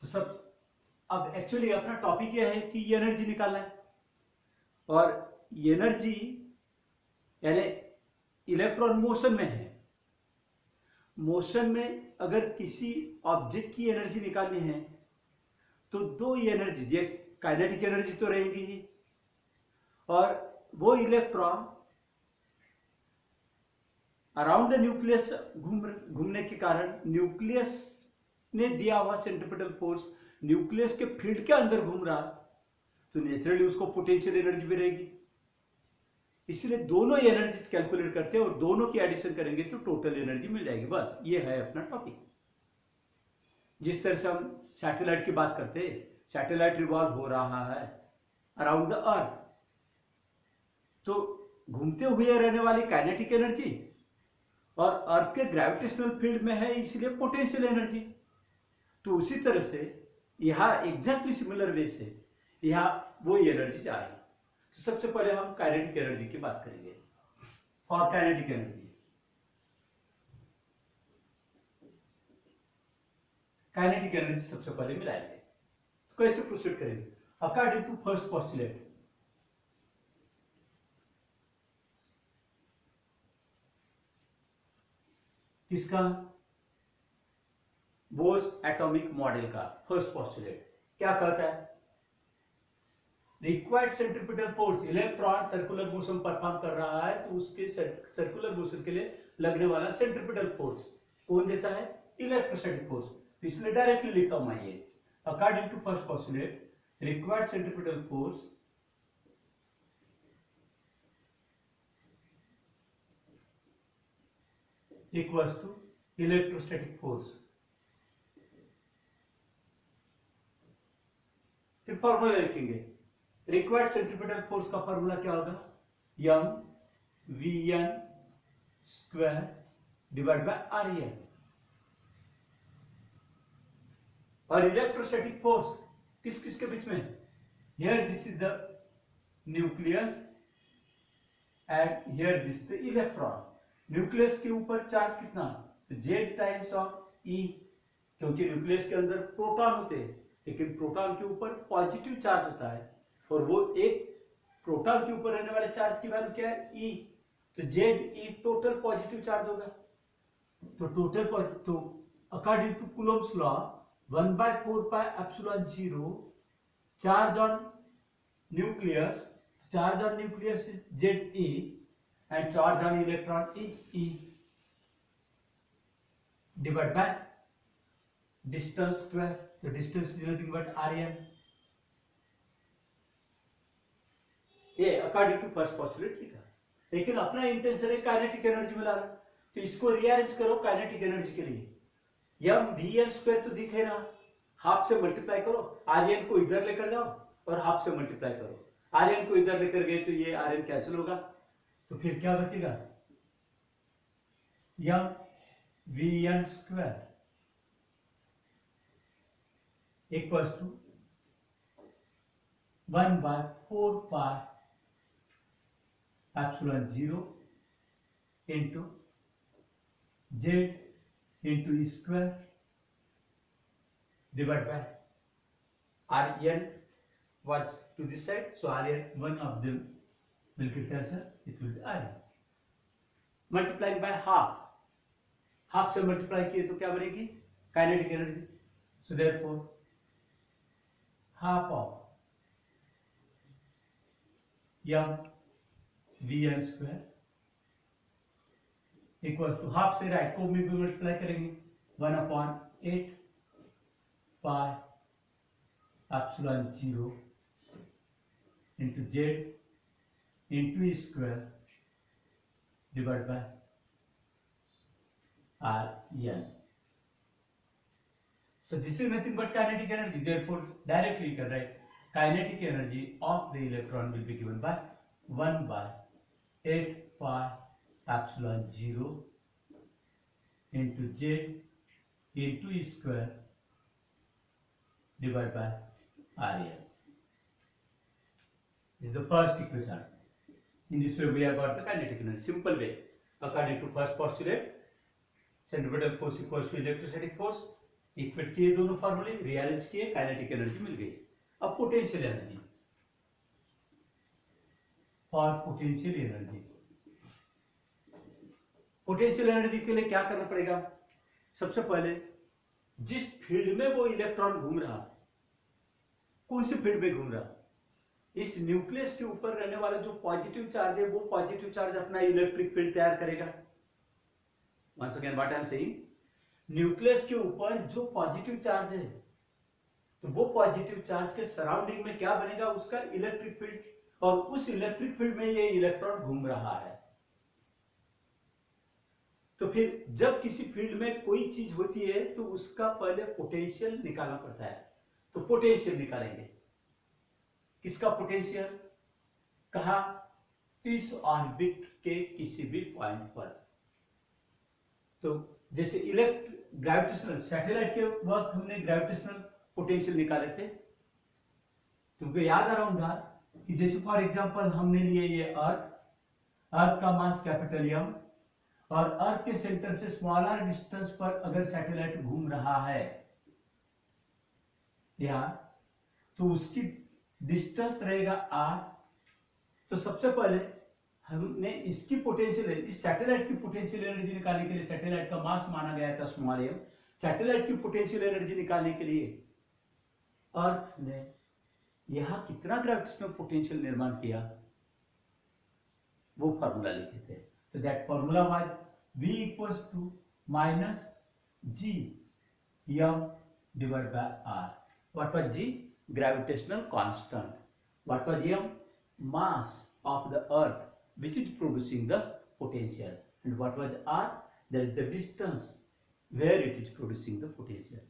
तो सब अब actually अपना topic यह है कि एनर्जी निकालना है, और एनर्जी यानी इलेक्ट्रॉन मोशन में है, मोशन में अगर किसी ऑब्जेक्ट की एनर्जी निकालनी है तो दो एनर्जी, ये काइनेटिक एनर्जी तो रहेगी ही, और वो इलेक्ट्रॉन अराउंड द न्यूक्लियस घूमने के कारण न्यूक्लियस ने दिया हुआ सेंट्रिपिटल फोर्स न्यूक्लियस के फील्ड के अंदर घूम रहा, तो नेचुरली उसको पोटेंशियल एनर्जी भी रहेगी। इसलिए दोनों एनर्जी कैलकुलेट करते हैं और दोनों की एडिशन करेंगे तो टोटल एनर्जी मिल जाएगी। बस ये है अपना टॉपिक। जिस तरह से हम सैटेलाइट की बात करते हैं, सैटेलाइट रिवॉल्व हो रहा है अराउंड द अर्थ, तो घूमते हुए रहने वाली काइनेटिक एनर्जी और अर्थ के ग्रेविटेशनल फील्ड में है, इसलिए पोटेंशियल एनर्जी। तो उसी तरह से यहां एग्जैक्टली सिमिलर वे से यहां वो एनर्जी जा रही है। तो सबसे पहले हम काइनेटिक एनर्जी की बात करेंगे। For kinetic energy, kinetic energy सबसे पहले मिलाएंगे। तो कैसे प्रोसीड करेंगे? अकॉर्डिंग टू फर्स्ट पोस्टुलेट, किसका? बोर्स एटॉमिक मॉडल का फर्स्ट पोस्टुलेट क्या कहता है? Required centripetal force, electron circular motion perform कर रहा है तो उसके सर्कुलर मोशन के लिए लगने वाला सेंट्रिपिटल फोर्स कौन देता है? Electrostatic force. तो इसलिए डायरेक्टली लिखता हूं मैं ये, according to first postulate required centripetal force equals to electrostatic force. फिर फॉर्मूला लिखेंगे, रिक्वायर्ड सेंट्रिपिटल फोर्स का फॉर्मूला क्या होगा? m vn square divide by rn। और इलेक्ट्रोस्टैटिक फोर्स किस किस के बीच में? Here this is the nucleus and here this the electron. Nucleus के ऊपर चार्ज कितना? तो z टाइम्स ऑफ e, क्योंकि न्यूक्लियस के अंदर प्रोटॉन होते हैं, लेकिन प्रोटॉन के ऊपर पॉजिटिव चार्ज होता है, और वो एक प्रोटॉन के ऊपर रहने वाले चार्ज की वैल्यू क्या है? e। तो Ze टोटल पॉजिटिव चार्ज होगा। तो टोटल, तो according to Coulomb's law 1/4 pi epsilon 0 charge on nucleus, charge on nucleus is Ze and charge on electron is E divided by distance square. The distance is nothing but Rn. ये according to first postulate लिखा, लेकिन अपना intention है kinetic energy मिलाना, तो इसको rearrange करो kinetic energy के लिए। m vn स्क्वायर तो दिख रहा, हाफ से मल्टीप्लाई करो, Rn को इधर लेकर जाओ और हाफ से मल्टीप्लाई करो। Rn को इधर लेकर गए तो ये Rn कैंसिल होगा, तो फिर क्या बचेगा? m vn square equals to 1/4π0 into z into e square divided by Rn was to this side, so Rn, one of them will get cancel, it will be Rn. Multiplying by half से multiply किए तो क्या बनेगी, kinetic energy. So therefore half of m vn square equals to half से right को भी multiply करेंगे 1/8 pi epsilon 0 into z into e square divided by Rn. So this is nothing but kinetic energy. Therefore, directly you can write kinetic energy of the electron will be given by 1/8 pi epsilon 0 into z into e square divided by Rn. This is the first equation. In this way, we have got the kinetic energy. Simple way. According to first postulate, centripetal force equals to electrostatic force. Equate किए दोनों फॉर्मूले, rearrange किए, kinetic energy मिल गई. अब potential energy. For potential energy, potential energy के लिए क्या करना पड़ेगा? सबसे पहले जिस फील्ड में वो इलेक्ट्रॉन घूम रहा, कौन से फील्ड में घूम रहा, इस न्यूक्लियस के ऊपर रहने वाला जो पॉजिटिव चार्ज है, वो पॉजिटिव चार्ज अपना इलेक्ट्रिक फील्ड तैयार करेगा. Once again what I am saying, nucleus के ऊपर जो पॉजिटिव चार्ज है, तो वो पॉजिटिव चार्ज के सराउंडिंग में क्या बनेगा, उसका इलेक्ट्रिक फील्ड, और उस इलेक्ट्रिक फील्ड में ये इलेक्ट्रॉन घूम रहा है. तो फिर जब किसी फील्ड में कोई चीज होती है तो उसका पहले पोटेंशियल निकालना पड़ता है. तो पोटेंशियल निकालेंगे. किसका पोटेंशियल? कहा, इस ऑर्बिट के किसी भी पॉइंट पर. तो जैसे ग्रेविटेशनल सैटेलाइट के वक्त हमने ग्रेविटेशनल पोटेंशियल निकाले थे. तुमको याद आ रहा होगा कि जैसे फॉर एग्जांपल हमने लिए ये अर्थ का मास कैपिटल एम, और अर्थ के सेंटर से स्मॉलर डिस्टेंस पर अगर सैटेलाइट घूम रहा है यहाँ, तो उसकी डिस्टेंस रहेगा r. तो सबसे पहले हमने इसकी पोटेंशियल, इस सैटेलाइट की पोटेंशियल एनर्जी निकालने के लिए, सैटेलाइट का मास माना गया था स्मॉल एम, सैटेलाइट की पोटेंशियल एनर्जी निकालने के लिए अर्थ ने यहां कितना ग्रेविटेशनल पोटेंशियल निर्माण किया, वो फॉर्मूला लिखे थे. तो that formula was v equals to minus g m divide by r. What was g? Gravitational constant. What was m? Mass of the earth which is producing the potential. And what was r? That is the distance where it is producing the potential.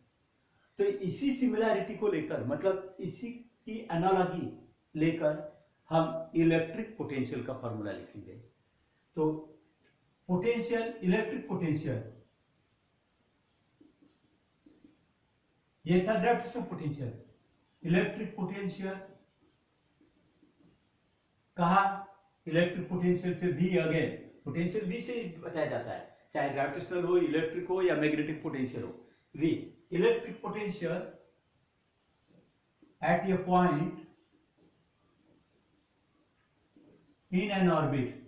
तो इसी similarity को लेकर, मतलब इसी की analogy लेकर हम electric potential का फॉर्मूला लिखेंगे. तो पोटेंशियल, इलेक्ट्रिक पोटेंशियल, ये था ग्रेविटेशनल पोटेंशियल. इलेक्ट्रिक पोटेंशियल कहा, इलेक्ट्रिक पोटेंशियल से भी अगेन, पोटेंशियल v से बताया जाता है, चाहे ग्रेविटेशनल हो, इलेक्ट्रिक हो या मैग्नेटिक पोटेंशियल हो. v, electric potential at a point in an orbit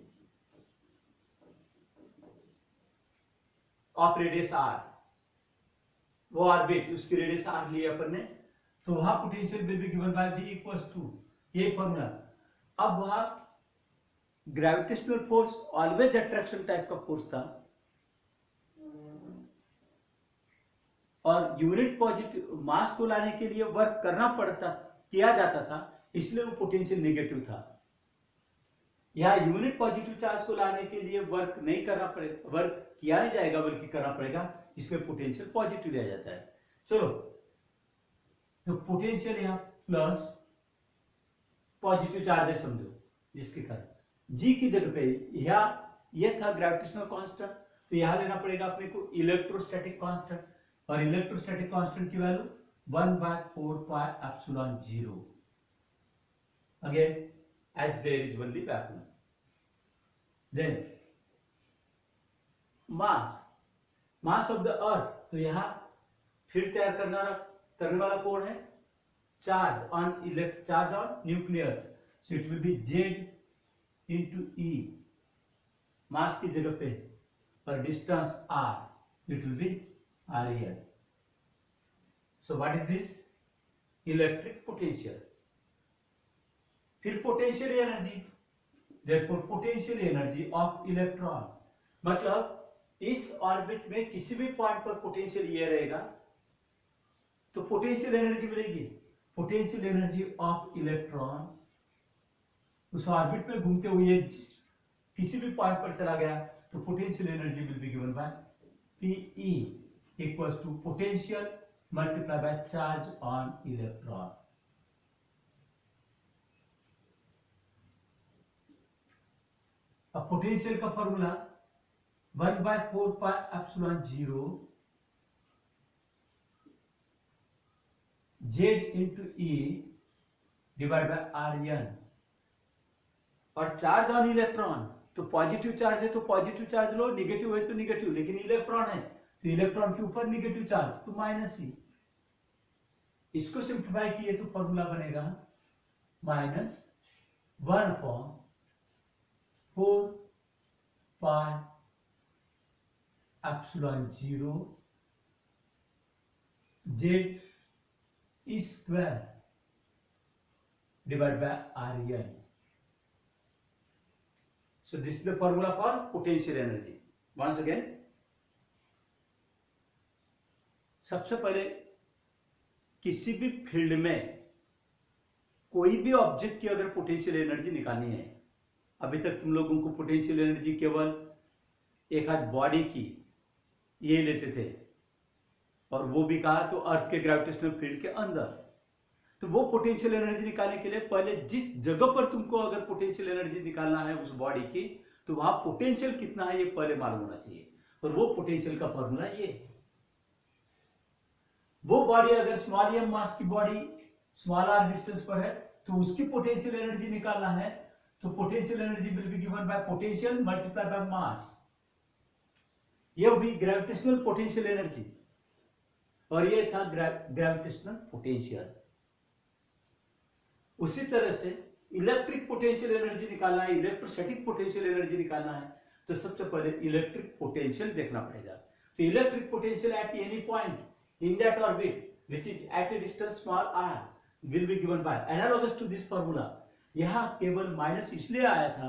of radius r. वो ऑर्बिट, उसकी रेडियस r ली अपन ने, तो वहां potential will be given by v equals to, ये फॉर्मूला. अब वहां gravitational force always attraction type का फोर्स था, और यूनिट पॉजिटिव मास को लाने के लिए वर्क करना पड़ता, किया जाता था, इसलिए वो पोटेंशियल नेगेटिव था. यहाँ यूनिट पॉजिटिव चार्ज को लाने के लिए वर्क नहीं करना पड़ेगा, वर्क किया नहीं जाएगा बल्कि करना पड़ेगा, इसमें पोटेंशियल पॉजिटिव लिया जाता है. चलो, तो पोटेंशियल यहाँ प्लस पॉजिटिव चार्ज है समझो, जिसके कारण g की जगह पे ये था ग्रेविटेशनल कांस्टेंट, तो यहां लेना पड़ेगा अपने को इलेक्ट्रोस्टैटिक कांस्टेंट, और इलेक्ट्रोस्टैटिक कांस्टेंट की value 1/4 pi epsilon 0. again as there is only vacuum. Then mass of the earth, तो यहाँ फिर तैयार करने वाला कौन है? Charge on nucleus, so it will be Z into E, मास की जगह पे, और distance R, it will be REL. So what is this? Electric potential. फिर potential energy, therefore potential energy of electron, मतलब इस ऑर्बिट में किसी भी पॉइंट पर पोटेंशियल ये रहेगा तो पोटेंशियल एनर्जी मिलेगी. पोटेंशियल एनर्जी ऑफ इलेक्ट्रॉन उस ऑर्बिट में घूमते हुए किसी भी पॉइंट पर चला गया तो potential energy will be given by Pe equals to potential multiply by charge on electron. अब पोटेंशियल का formula 1/4πε0 Z into E divide by RN. और चार्ज ऑन इलेक्ट्रॉन, तो पॉजिटिव चार्ज है तो पॉजिटिव चार्ज लो, निगेटिव है तो negative, लेकिन electron है तो इलेक्ट्रॉन के ऊपर निगेटिव चार्ज तो -E. इसको सिंप्लीफाई किए तो फॉर्मूला बनेगा -1/4πε0 Z square divided by RN. So this is the formula for potential energy. Once again, सबसे पहले किसी भी फील्ड में कोई भी ऑब्जेक्ट की अगर पोटेंशियल एनर्जी निकालनी है, अभी तक तुम लोगों को पोटेंशियल एनर्जी केवल एक आध बॉडी की ये लेते थे, और वो भी कहा तो अर्थ के ग्रेविटेशनल फील्ड के अंदर. तो वो पोटेंशियल एनर्जी निकालने के लिए पहले जिस जगह पर तुमको अगर पोटेंशियल एनर्जी निकालना है उस बॉडी की, तो वहां पोटेंशियल कितना है ये पहले मालूम होना चाहिए, और वो पोटेंशियल का फॉर्मूला ये. वो बॉडी अगर स्मॉल m मास की बॉडी स्मॉल r डिस्टेंस पर है तो उसकी पोटेंशियल एनर्जी निकालना है, तो potential energy will be given bye potential multiply by mass. ये हुई ग्रेविटेशनल पोटेंशियल एनर्जी, और ये था ग्रेविटेशनल पोटेंशियल. उसी तरह से इलेक्ट्रिक पोटेंशियल एनर्जी निकालना है, इलेक्ट्रोस्टैटिक पोटेंशियल एनर्जी निकालना है, तो सबसे पहले इलेक्ट्रिक पोटेंशियल देखना पड़ेगा. तो electric potential at any point in that orbit which is at a distance small r will be given by analogous to this formula. यहां केवल माइनस इसलिए आया था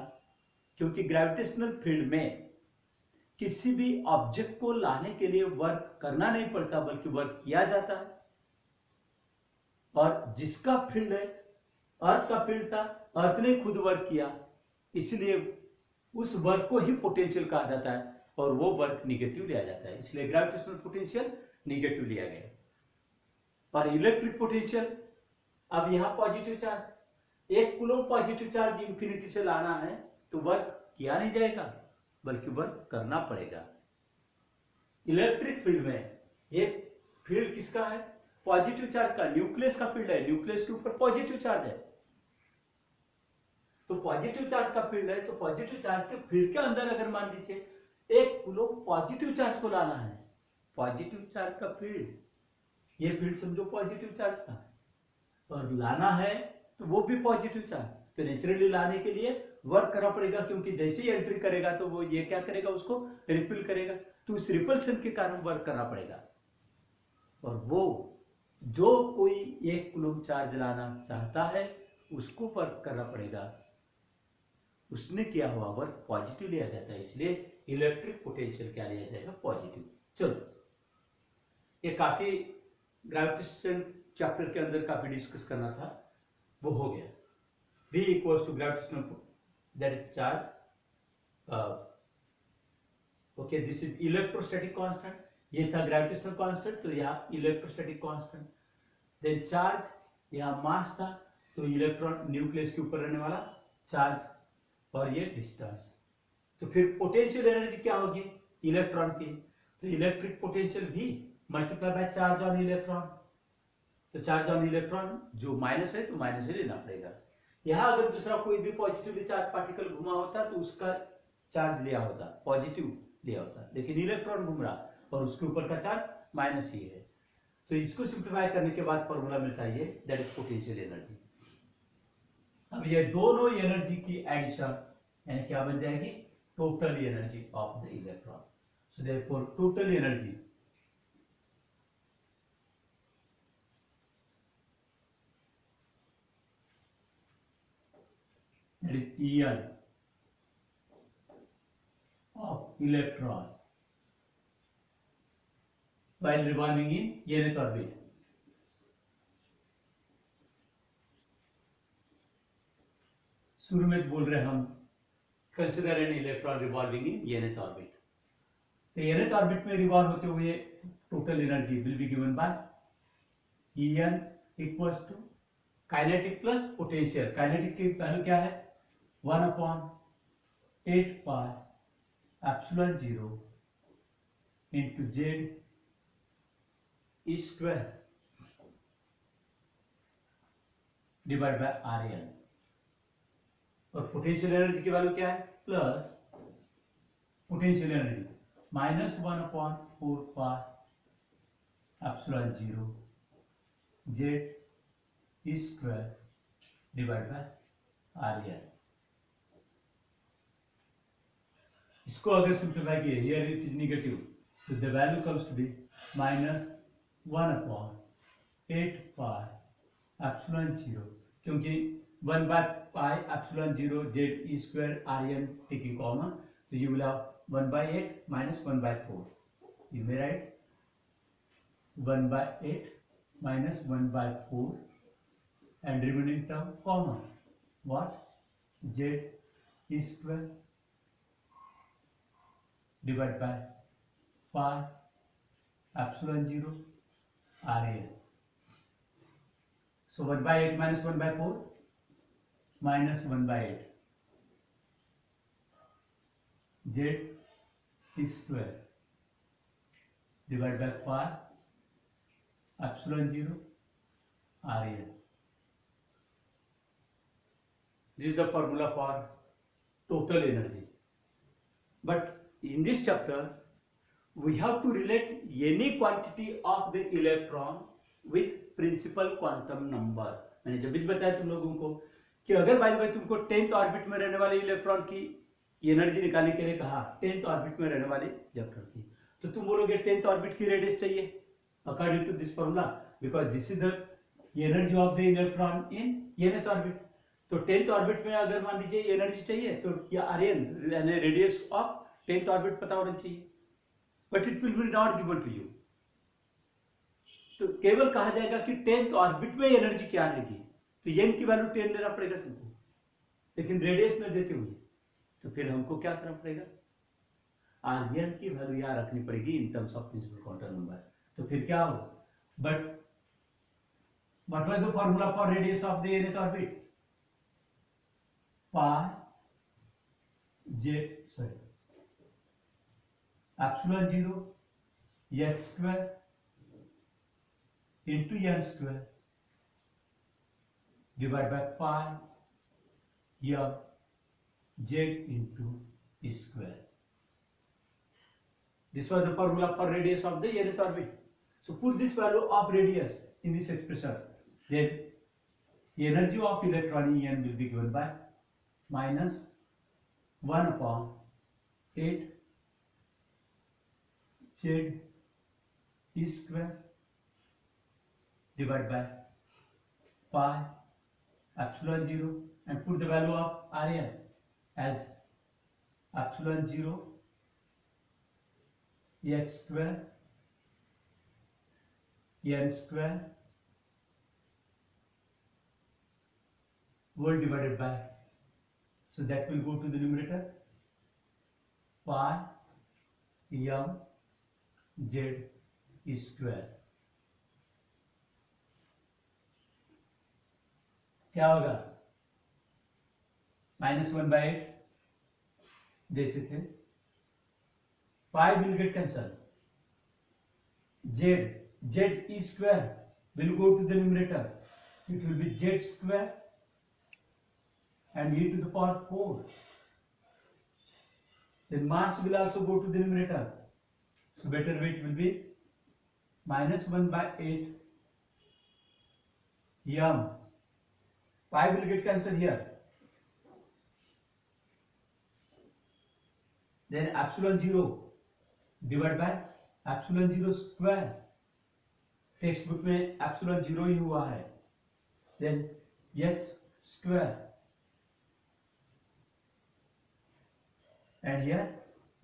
क्योंकि ग्रेविटेशनल फील्ड में किसी भी ऑब्जेक्ट को लाने के लिए वर्क करना नहीं पड़ता, बल्कि वर्क किया जाता है. और जिसका फील्ड है अर्थ का फील्ड था, अर्थ ने खुद वर्क किया, इसलिए उस वर्क को ही पोटेंशियल कहा जाता है, और वो वर्क निगेटिव लिया जाता है, इसलिए ग्रेविटेशनल पोटेंशियल निगेटिव लिया गया. और इलेक्ट्रिक पोटेंशियल, अब यहां positive charge, 1 coulomb positive charge infinity से लाना है तो वर्क किया नहीं जाएगा, बल्कि वर्क करना पड़ेगा. इलेक्ट्रिक फील्ड में ये फील्ड किसका है? पॉजिटिव चार्ज का, न्यूक्लियस का फील्ड है, न्यूक्लियस के ऊपर पॉजिटिव चार्ज है. तो पॉजिटिव चार्ज का फील्ड है, तो पॉजिटिव चार्ज के फील्ड के अंदर अगर मान लीजिए 1 कूलम पॉजिटिव चार्ज को लाना है, पॉजिटिव चार्ज का फील्ड, ये फील्ड समझो पॉजिटिव चार्ज का, और लाना है तो वो भी पॉजिटिव चार्ज, तो नेचुरली लाने के लिए वर्क करना पड़ेगा, क्योंकि जैसे ही एंट्री करेगा तो वो ये क्या करेगा, उसको रिपल करेगा, तो उस रिपल्शन के कारण वर्क करना पड़ेगा. और वो जो कोई 1 कूलम चार्ज लाना चाहता है उसको वर्क करना पड़ेगा, उसने किया हुआ वर्क पॉजिटिव लिया जाता है, इसलिए इलेक्ट्रिक पोटेंशियल क्या लिया जाएगा? पॉजिटिव. चलो, ये काफी ग्रेविटेशन चैप्टर के अंदर काफी डिस्कस करना था, वो हो गया. V equals to gravitational that is charge, okay, this is electrostatic constant, ये था ग्रेविटेशनल कांस्टेंट, तो यहाँ इलेक्ट्रोस्टैटिक कांस्टेंट. देन चार्ज, यहाँ मास था, तो इलेक्ट्रॉन न्यूक्लियस के ऊपर रहने वाला चार्ज, और ये डिस्टेंस. तो फिर पोटेंशियल एनर्जी क्या होगी इलेक्ट्रॉन की? तो electric potential V multiply by charge on electron. तो चार्ज ऑन इलेक्ट्रॉन जो माइनस है तो माइनस ही लेना पड़ेगा, यहाँ अगर दूसरा कोई भी पॉजिटिवली चार्ज पार्टिकल घुमा होता तो उसका चार्ज लिया होता, पॉजिटिव लिया होता, लेकिन इलेक्ट्रॉन घूम रहा और उसके ऊपर का चार्ज माइनस ही है। तो इसको सिंप्लीफाई करने के बाद फॉर्मूला मिलता है ये, दैट इज पोटेंशियल एनर्जी। अब ये दोनों एनर्जी की एडिशन यानी क्या बन जाएगी, total energy of the electron. So therefore total energy that is En of electron while revolving in nth orbit शुरू में बोल रहे हम consider an electron revolving in nth orbit. तो nth ऑर्बिट में रिवॉल्व होते हुए total energy will be given by En equals to kinetic plus potential. Kinetic की वैल्यू क्या है, 1/8 pi epsilon 0 into z square divide by Rn। और potential energy की value क्या है, plus potential energy -1/4 pi epsilon 0 Z square divide by Rn। इसको अगर simplify किए, हियर इट इज नेगेटिव, तो the value comes to be -1/8 pi epsilon 0, क्योंकि 1/पाई epsilon 0 Z square Rn taking common, तो you will have 1/8 minus 1/4, you may write 1/8 minus 1/4 and remaining term common, what, z square divided by pi epsilon 0 Rn. So 1/8 minus 1/4 minus 1/8 z square divided by pi epsilon 0 Rn. This is the formula for total energy. But in this chapter, we have to relate any quantity of the electron with principal quantum number. मैंने जब भी बताया तुम लोगों को कि अगर by the way तुमको 10th ऑर्बिट में रहने वाले इलेक्ट्रॉन की एनर्जी निकालने के लिए कहा, 10th ऑर्बिट में रहने वाले इलेक्ट्रॉन की, तो तुम बोलोगे 10th ऑर्बिट की रेडियस चाहिए according to this formula, because this is the energy of the electron in nth orbit. तो 10th ऑर्बिट में अगर मान लीजिए एनर्जी चाहिए तो या Rn यानी रेडियस ऑफ 10th ऑर्बिट पता होना चाहिए, but it will be not given to you. तो केवल कहा जाएगा कि 10th ऑर्बिट में एनर्जी क्या रहेगी, तो n की वैल्यू 10 लेना पड़ेगा तुमको, लेकिन रेडियस में देते हुए तो फिर हमको क्या करना पड़ेगा, Rn की वैल्यू यहाँ रखनी पड़ेगी in terms of principal quantum number. तो फिर क्या हो, but what was the formula for radius of the nth orbit, pi epsilon 0 x square into n square divided by pi m z into square. This was the formula for radius of the nth orbit. So put this value of radius in this expression, then the energy of electron En will be given by -1/8 z square divided by pi epsilon 0 and put the value of Rn as epsilon 0 x square n square whole divided by, so that will go to the numerator, pi m z square। क्या होगा, -1/8 जैसे थे, pi will get cancel, z square will go to the numerator, it will be z square and e to the power 4. Then mass will also go to the numerator. So better weight will be minus 1 by 8 m. Pi will get cancelled here. Then epsilon 0 divided by epsilon 0 square. Text book में epsilon 0 ही हुआ है. Then h square and here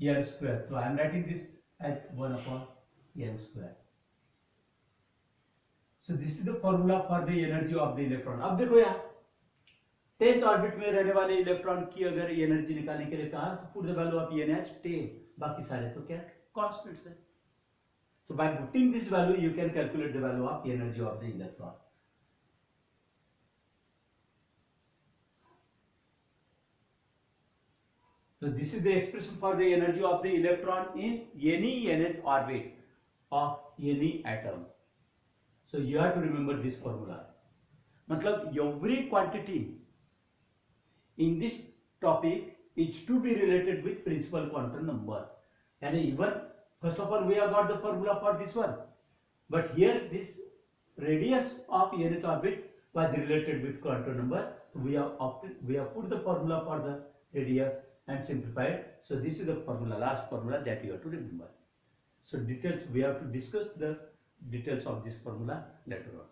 n square. So I am writing this as 1 upon n square. So this is the formula for the energy of the electron. अब देखो यहाँ 10th orbit में रहने वाले electron की अगर एनर्जी निकालने के लिए कहा तो put the value of n as 10. बाकी सारे तो क्या कांस्टेंट्स है. So by putting this value you can calculate the value of energy of the electron. So this is the expression for the energy of the electron in any nth orbit of any atom. So you have to remember this formula. मतलब every quantity in this topic is to be related with principal quantum number. And even first of all we have got the formula for this one, but here this radius of nth orbit was related with quantum number. So we have put the formula for the radius and simplified. So this is the formula, last formula that you have to remember. So details, we have to discuss the details of this formula later on.